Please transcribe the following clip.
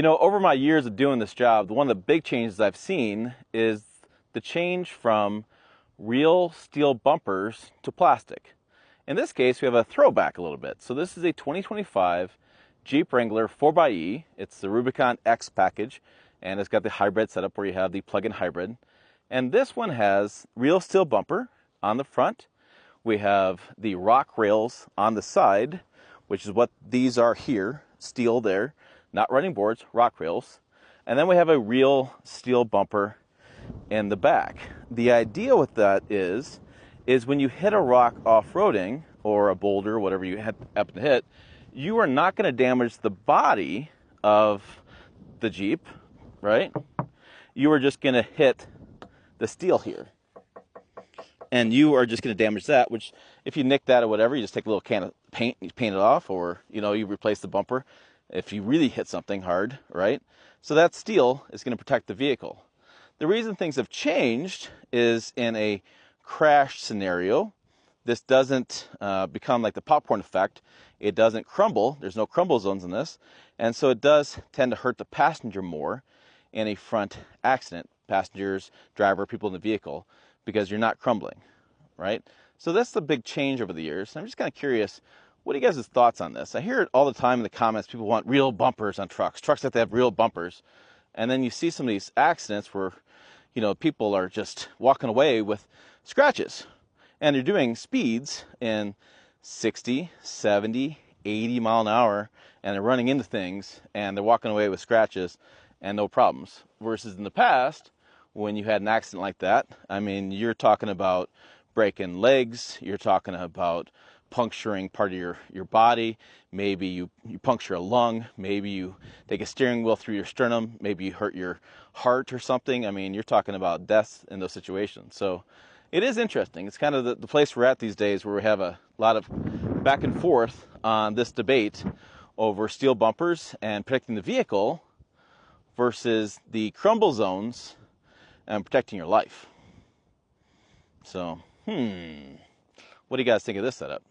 You know, over my years of doing this job, one of the big changes I've seen is the change from real steel bumpers to plastic. In this case, we have a throwback a little bit. So this is a 2025 Jeep Wrangler 4xe. It's the Rubicon X package, and it's got the hybrid setup where you have the plug-in hybrid. And this one has real steel bumper on the front. We have the rock rails on the side, which is what these are here, steel there. Not running boards, rock rails. And then we have a real steel bumper in the back. The idea with that is when you hit a rock off-roading or a boulder, whatever you happen to hit, you are not going to damage the body of the Jeep, right? You are just going to hit the steel here. And you are just going to damage that, which if you nick that or whatever, you just take a little can of paint, you paint it off, or, you replace the bumper if you really hit something hard, right? So that steel is going to protect the vehicle. The reason things have changed is in a crash scenario, this doesn't become like the popcorn effect. It doesn't crumble. There's no crumble zones in this. And so it does tend to hurt the passenger more in a front accident, passengers, driver, people in the vehicle, because you're not crumbling, right? So that's the big change over the years. I'm just kind of curious, what are you guys' thoughts on this? I hear it all the time in the comments. People want real bumpers on trucks. Trucks have to have real bumpers. And then you see some of these accidents where, people are just walking away with scratches. And they're doing speeds in 60, 70, 80 mile an hour. And they're running into things. And they're walking away with scratches and no problems. Versus in the past, when you had an accident like that, I mean, you're talking about breaking legs. You're talking about puncturing part of your body. Maybe you puncture a lung. Maybe you take a steering wheel through your sternum. Maybe you hurt your heart or something. I mean, you're talking about deaths in those situations. So it is interesting. It's kind of the place we're at these days, where we have a lot of back and forth on this debate over steel bumpers and protecting the vehicle versus the crumble zones and protecting your life. So, what do you guys think of this setup?